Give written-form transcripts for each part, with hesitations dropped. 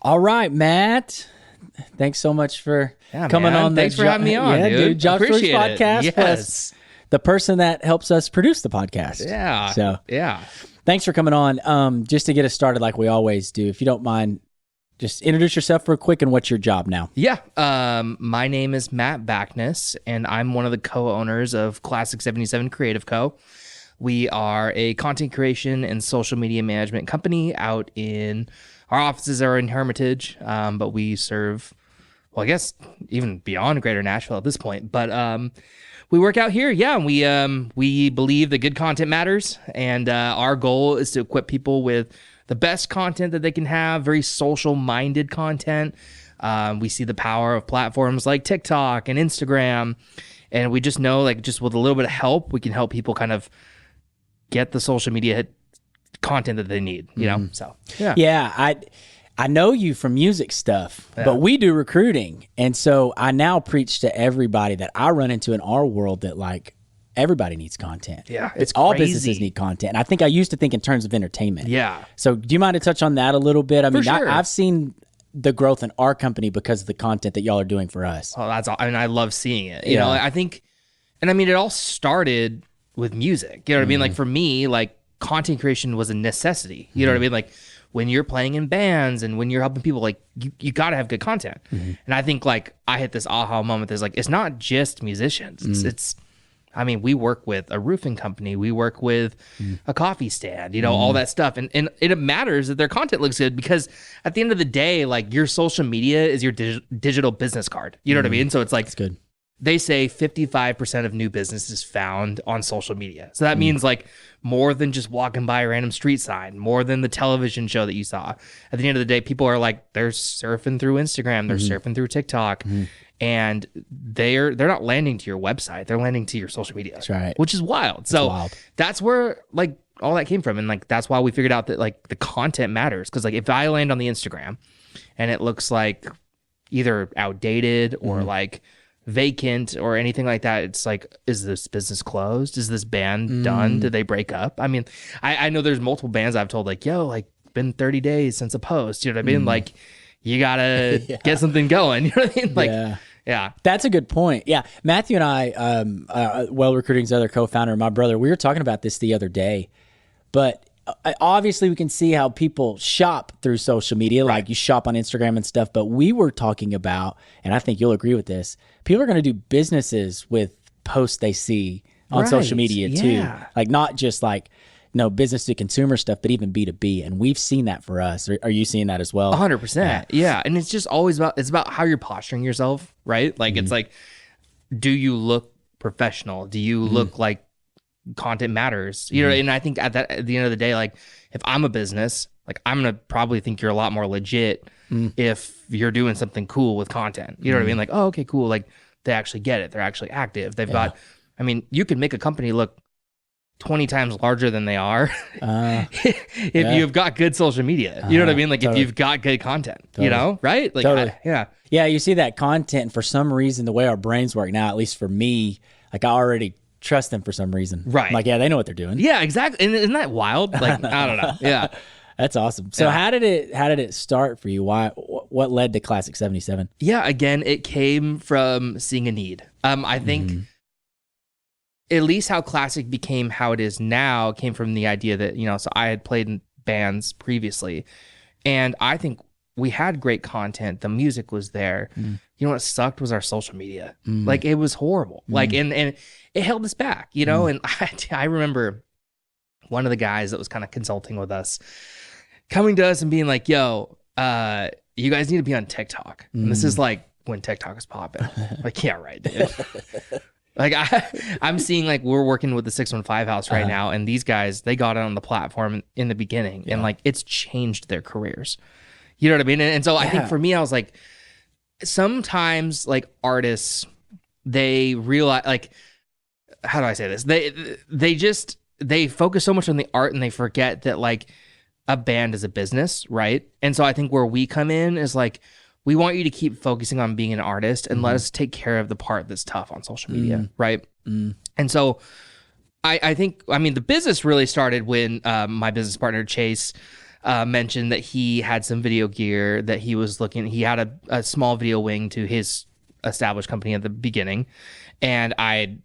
All right, Matt. Thanks so much for coming on. Thanks for having me on, dude. Job Stories Appreciate it. podcast. Yes. Plus the person that helps us produce the podcast. Yeah. So yeah. thanks for coming on. Just to get us started, like we always do, if you don't mind, just introduce yourself real quick and what's your job now? Yeah. My name is Matt Bacnis, and I'm one of the co-owners of Classic 77 Creative Co. We are a content creation and social media management company out in, our offices are in Hermitage, but we serve, well, I guess even beyond Greater Nashville at this point. But we work out here, yeah. And we believe that good content matters, and our goal is to equip people with the best content that they can have, very social-minded content. We see the power of platforms like TikTok and Instagram, and we just know, like, just with a little bit of help, we can help people kind of get the social media content that they need, you know? So, yeah. Yeah, I know you from music stuff, but we do recruiting. And so I now preach to everybody that I run into in our world that, like, everybody needs content. Yeah, it's all crazy. businesses need content. And I think I used to think in terms of entertainment. Yeah. So do you mind to touch on that a little bit? I mean, sure. I've seen the growth in our company because of the content that y'all are doing for us. Oh, that's all. I mean, I love seeing it. You know, I think, and I mean, it all started with music. You know what I mean? Like, for me, like, content creation was a necessity. You know what I mean? Like, when you're playing in bands and when you're helping people, like, you got to have good content. And I think, like, I hit this aha moment. There's, like, it's not just musicians. It's I mean, we work with a roofing company. We work with a coffee stand, you know, all that stuff. And it matters that their content looks good, because at the end of the day, like, your social media is your digital business card. You know what I mean? So it's like, That's good. They say 55% of new business is found on social media. So that means, like, more than just walking by a random street sign, more than the television show that you saw. At the end of the day, people are like, they're surfing through Instagram, they're surfing through TikTok, and they're not landing to your website. They're landing to your social media. That's right. Which is wild. That's where, like, all that came from. And, like, that's why we figured out that, like, the content matters. Because, like, if I land on the Instagram and it looks like either outdated or like vacant or anything like that, it's like, is this business closed? Is this band done? Did they break up? I mean, I know there's multiple bands I've told, like, yo, like, been 30 days since a post. You know what I mean? Like, you gotta get something going. You know what I mean? Like, yeah. That's a good point. Yeah. Matthew and I, Weld Recruiting's other co-founder, my brother, we were talking about this the other day, but obviously we can see how people shop through social media, like you shop on Instagram and stuff, but we were talking about, and I think you'll agree with this, people are going to do businesses with posts they see on social media too. Like, not just like, no, business to consumer stuff, but even B2B. And we've seen that for us. Are you seeing that as well? 100%. Yeah. And it's just always it's about how you're posturing yourself, right? Like, it's like, do you look professional? Do you look like content matters? You know, and I think at the end of the day, like, if I'm a business, like, I'm going to probably think you're a lot more legit if you're doing something cool with content. You know what I mean? Like, oh, okay, cool. Like, they actually get it. They're actually active. They've got, I mean, you can make a company look 20 times larger than they are if you've got good social media. You know what I mean? Like, if you've got good content, you know, right? Like, yeah, you see that content, and for some reason, the way our brains work now, at least for me, like, I already trust them for some reason. Right. I'm like, yeah, they know what they're doing. Yeah, exactly. And isn't that wild? Like, I don't know. Yeah. That's awesome. So how did it start for you? What led to Classic 77? Yeah, again, it came from seeing a need. I think at least how Classic became how it is now came from the idea that, you know, so I had played in bands previously, and I think we had great content. The music was there. You know what sucked was our social media. Like, it was horrible. Like, and it held us back, you know? And I remember one of the guys that was kind of consulting with us coming to us and being like, yo, you guys need to be on TikTok. And this is like when TikTok is popping. Like, yeah, right, dude. Like, I'm seeing, like, we're working with the 615 House right now, and these guys, they got on the platform in the beginning, and, like, it's changed their careers. You know what I mean? And so I think for me, I was like, sometimes, like, artists, they realize, like, how do I say this? They focus so much on the art, and they forget that, like, a band is a business, right? And so I think where we come in is, like, we want you to keep focusing on being an artist and let us take care of the part that's tough on social media, right? And so I think, I mean, the business really started when my business partner, Chase, mentioned that he had some video gear that he was looking. He had a small video wing to his established company at the beginning, and I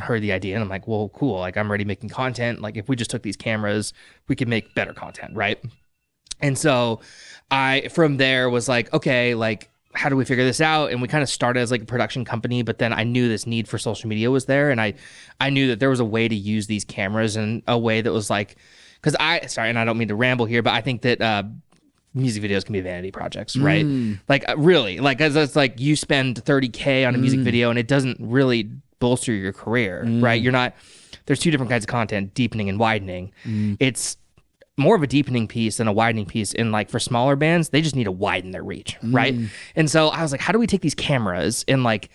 heard the idea and I'm like, well, cool. Like, I'm already making content. Like, if we just took these cameras, we could make better content, right? And so I, from there, was like, okay, like, how do we figure this out? And we kind of started as like a production company, but then I knew this need for social media was there, and I knew that there was a way to use these cameras in a way that was like, because and I don't mean to ramble here, but I think that music videos can be vanity projects, right? Like, really, like, as it's like you spend $30K on a music video and it doesn't really bolster your career, right? There's two different kinds of content, deepening and widening. It's more of a deepening piece than a widening piece. And like, for smaller bands, they just need to widen their reach, right? And so I was like, how do we take these cameras and like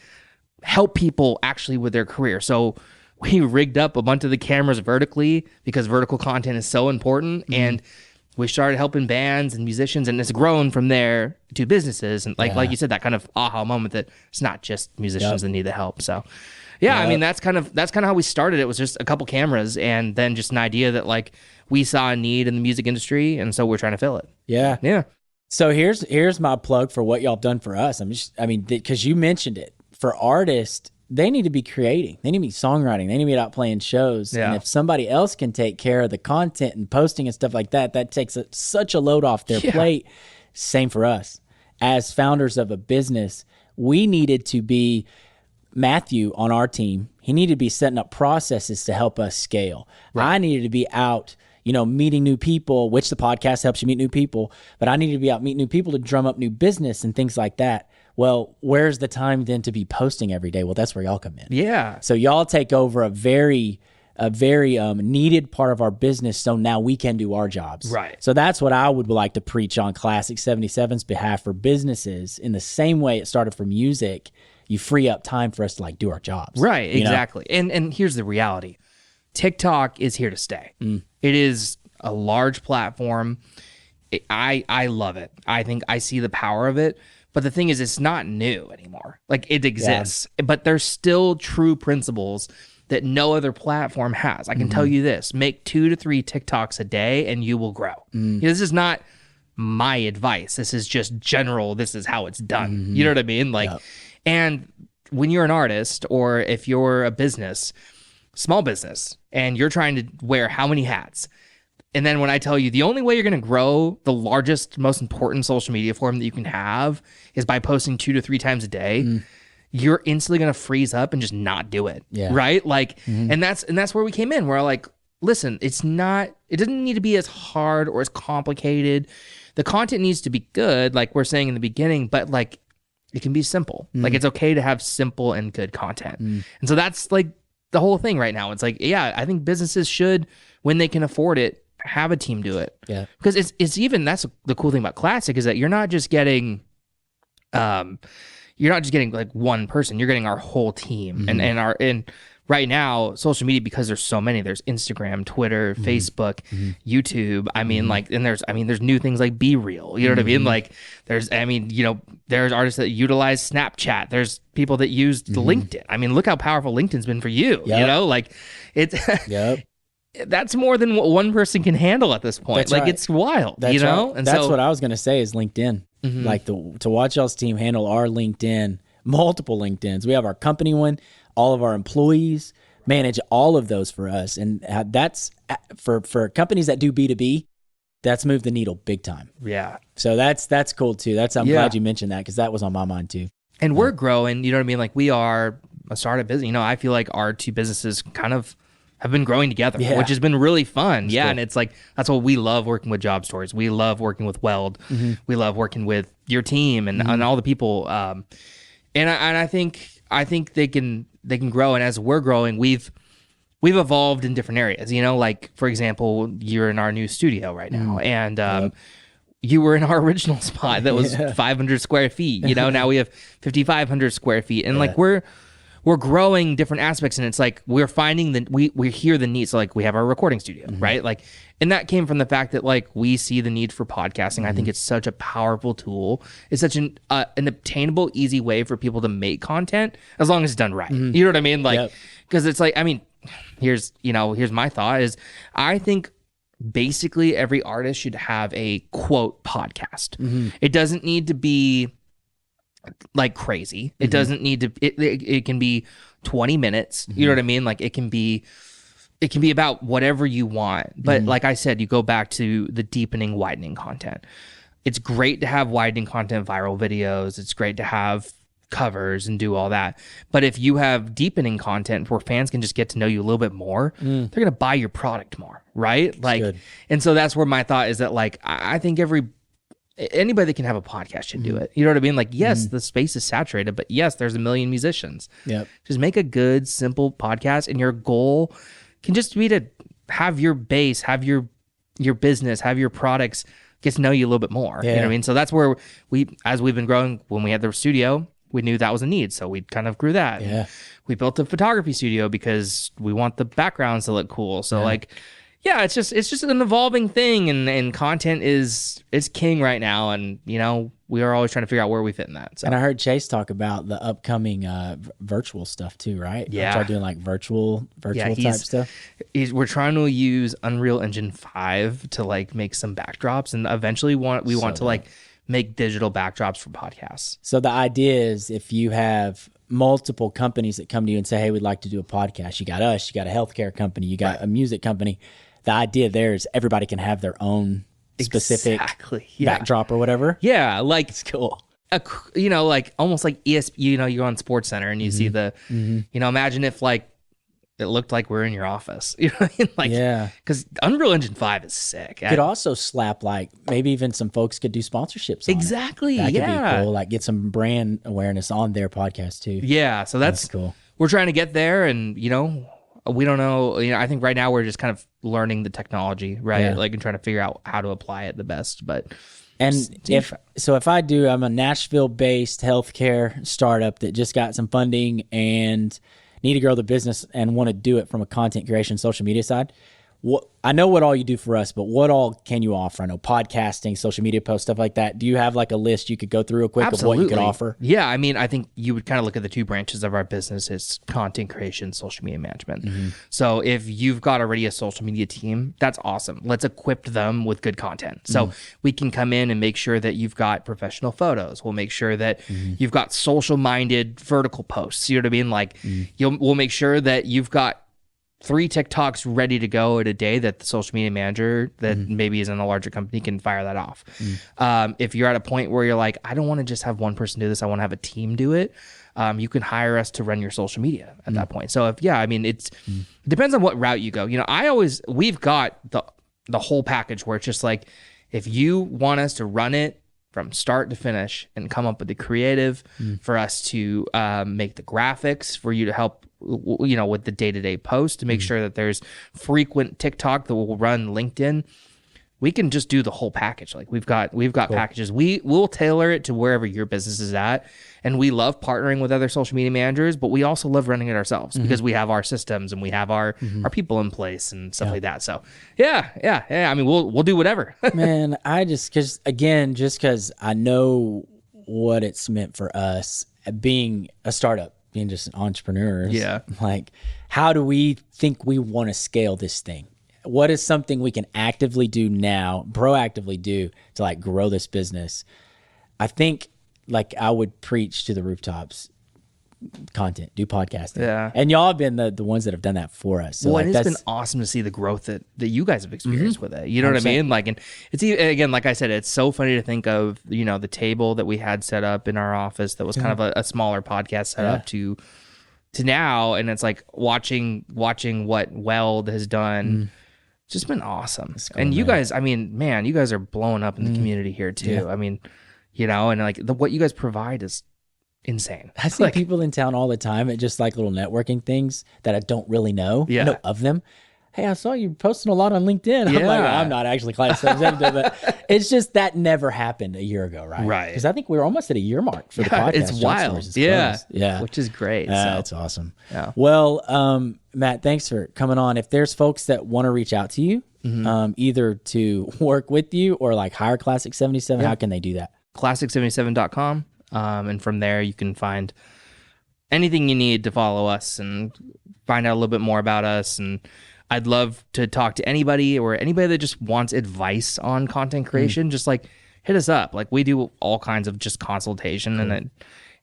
help people actually with their career? So we rigged up a bunch of the cameras vertically because vertical content is so important. And we started helping bands and musicians, and it's grown from there to businesses. And like you said, that kind of aha moment that it's not just musicians that need the help. So yeah, I mean, that's kind of how we started. It was just a couple cameras, and then just an idea that like we saw a need in the music industry, and so we're trying to fill it. Yeah. So here's my plug for what y'all done for us. Because you mentioned it. For artists, they need to be creating. They need to be songwriting. They need to be out playing shows. Yeah. And if somebody else can take care of the content and posting and stuff like that, that takes such a load off their plate. Same for us. As founders of a business, we needed to be Matthew on our team. He needed to be setting up processes to help us scale. I needed to be out, meeting new people, which the podcast helps you meet new people, but I needed to be out meeting new people to drum up new business and things like that. Well, where's the time then to be posting every day? Well, that's where y'all come in. Yeah. So y'all take over a very needed part of our business, so now we can do our jobs. Right. So that's what I would like to preach on Classic 77's behalf for businesses. In the same way it started for music, you free up time for us to like do our jobs. Right, exactly. And here's the reality. TikTok is here to stay. It is a large platform. I love it. I think I see the power of it. But the thing is, it's not new anymore. Like, it exists, but there's still true principles that no other platform has. I can tell you this: make 2 to 3 TikToks a day and you will grow. This is not my advice. This is just general. This is how it's done. You know what I mean? Like, and when you're an artist, or if you're a business, small business, and you're trying to wear how many hats, and then when I tell you the only way you're going to grow the largest, most important social media forum that you can have is by posting 2 to 3 times a day, you're instantly going to freeze up and just not do it. Right? Like, and that's where we came in. We're like, listen, it doesn't need to be as hard or as complicated. The content needs to be good, like we're saying in the beginning, but like, it can be simple. Like, it's okay to have simple and good content. And so that's like the whole thing right now. It's like, I think businesses should, when they can afford it, have a team do it. Yeah. Because it's even, that's the cool thing about Classic, is that you're not just getting like one person, you're getting our whole team. And right now, social media, because there's so many, there's Instagram, Twitter, Facebook, YouTube. I mean, like, and there's new things like Be Real. You know what I mean? Like, there's artists that utilize Snapchat. There's people that use LinkedIn. I mean, look how powerful LinkedIn's been for you. You know, like, it's that's more than what one person can handle at this point. That's like, it's wild. That's right. And that's what I was going to say is LinkedIn. Like, to watch y'all's team handle our LinkedIn, multiple LinkedIns. We have our company one. All of our employees manage all of those for us. And that's for companies that do B2B, that's moved the needle big time. Yeah. So that's cool too. I'm glad you mentioned that, because that was on my mind too. And we're growing, you know what I mean? Like, we are a startup business. I feel like our two businesses kind of have been growing together, which has been really fun. Cool. And it's like, that's what we love, working with Job Stories. We love working with Weld. We love working with your team and all the people. And I think they can grow. And as we're growing, we've evolved in different areas, like, for example, you're in our new studio right now. And, you were in our original spot that was 500 square feet, now we have 5,500 square feet. And like, we're growing different aspects, and it's like, we're finding that we hear the need. So like, we have our recording studio, right? Like, and that came from the fact that like, we see the need for podcasting. I think it's such a powerful tool. It's such an obtainable, easy way for people to make content, as long as it's done right. You know what I mean? Like, because it's like, I mean, here's my thought is, I think basically every artist should have a quote podcast. Mm-hmm. It doesn't need to be like crazy. It doesn't need to, it can be 20 minutes. You know what I mean? Like it can be about whatever you want. But like I said, you go back to the deepening, widening content. It's great to have widening content, viral videos. It's great to have covers and do all that. But if you have deepening content where fans can just get to know you a little bit more, they're going to buy your product more, right? Like, good. and so that's where my thought is that, like, I think anybody that can have a podcast should do it. You know what I mean? Like, yes, the space is saturated, but yes, there's a million musicians. Yep. Just make a good, simple podcast, and your goal can just be to have your base, have your business, have your products get to know you a little bit more. You know what I mean? So that's where as we've been growing, when we had the studio, we knew that was a need. So we kind of grew that. Yeah. We built a photography studio because we want the backgrounds to look cool. So like, yeah, it's just an evolving thing, and content is king right now. And, you know, we are always trying to figure out where we fit in that. So. And I heard Chase talk about the upcoming virtual stuff too, right? Yeah. Try doing like virtual type stuff. We're trying to use Unreal Engine 5 to like make some backdrops, and eventually we want to like make digital backdrops for podcasts. So the idea is, if you have multiple companies that come to you and say, hey, we'd like to do a podcast, you got us, you got a healthcare company, you got a music company. The idea there is everybody can have their own specific backdrop or whatever. Yeah, like it's cool. You know, like almost like you know, you're on Sports Center and you see the, you know, imagine if like it looked like we're in your office. You know what I mean? Like, yeah, because Unreal Engine 5 is sick. Could also slap like maybe even some folks could do sponsorships. Exactly. That could be cool. Like get some brand awareness on their podcast too. Yeah, so that's cool. We're trying to get there, and you know, we don't know. You know, I think right now we're just kind of learning the technology, right? Yeah. Like, and trying to figure out how to apply it the best. But if I'm a Nashville-based healthcare startup that just got some funding and need to grow the business and want to do it from a content creation, social media side. I know what all you do for us, but what all can you offer? I know podcasting, social media posts, stuff like that. Do you have like a list you could go through real quick of what you could offer? Yeah, I mean, I think you would kind of look at the two branches of our business as content creation, social media management. So if you've got already a social media team, that's awesome. Let's equip them with good content. So we can come in and make sure that you've got professional photos. We'll make sure that you've got social-minded vertical posts. You know what I mean? Like we'll make sure that you've got 3 TikToks ready to go in a day that the social media manager that maybe is in a larger company can fire that off. If you're at a point where you're like, I don't want to just have one person do this, I want to have a team do it, you can hire us to run your social media at that point. So I mean, it depends on what route you go. You know, we've got the whole package where it's just like, if you want us to run it from start to finish and come up with the creative for us to make the graphics, for you to help, you know, with the day-to-day post, to make sure that there's frequent TikTok that will run LinkedIn, we can just do the whole package. Like we've got cool packages. We'll tailor it to wherever your business is at. And we love partnering with other social media managers, but we also love running it ourselves because we have our systems and we have our people in place and stuff like that. So yeah. I mean, we'll do whatever. Man, because I know what it's meant for us being a startup, being just entrepreneurs. Yeah. Like, how do we think we want to scale this thing? What is something we can actively do now, proactively do to like grow this business? I think like I would preach to the rooftops, content, do podcasting. Yeah. And y'all have been the ones that have done that for us. So well, it's been awesome to see the growth that you guys have experienced with it. You know 100%. What I mean? Like, and it's again, like I said, it's so funny to think of, you know, the table that we had set up in our office that was kind of a smaller podcast setup to now. And it's like watching what Weld has done. It's just been awesome. Cool, and you guys, I mean, man, you guys are blowing up in the community here too. Yeah. I mean, you know, and like what you guys provide is insane. I see people in town all the time at just like little networking things that I don't really know. Yeah. I know of them. Hey, I saw you posting a lot on LinkedIn. Yeah. I'm like, I'm not actually class representative, but it's just that never happened a year ago, right? Right. Because I think we were almost at a year mark for the podcast. It's wild. Yeah. Which is great. That's awesome. Yeah. Well, Matt, thanks for coming on. If there's folks that want to reach out to you, either to work with you or like hire Classic 77, how can they do that? Classic77.com. And from there you can find anything you need to follow us and find out a little bit more about us. And I'd love to talk to anybody or anybody that just wants advice on content creation. Just like hit us up. Like we do all kinds of just consultation and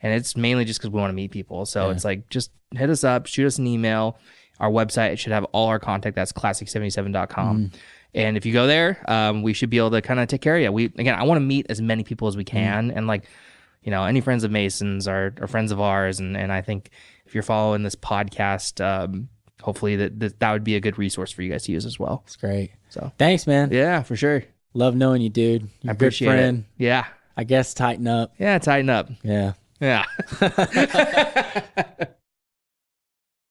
it's mainly just because we want to meet people. So it's like, just hit us up, shoot us an email. Our website should have all our contact. That's classic77.com. And if you go there, we should be able to kind of take care of you. I want to meet as many people as we can. And like, any friends of Mason's are friends of ours. And I think if you're following this podcast, hopefully that would be a good resource for you guys to use as well. That's great. So thanks, man. Yeah, for sure. Love knowing you, dude. You're I appreciate a good friend. it. Yeah. I guess tighten up. Yeah, tighten up. Yeah. Yeah.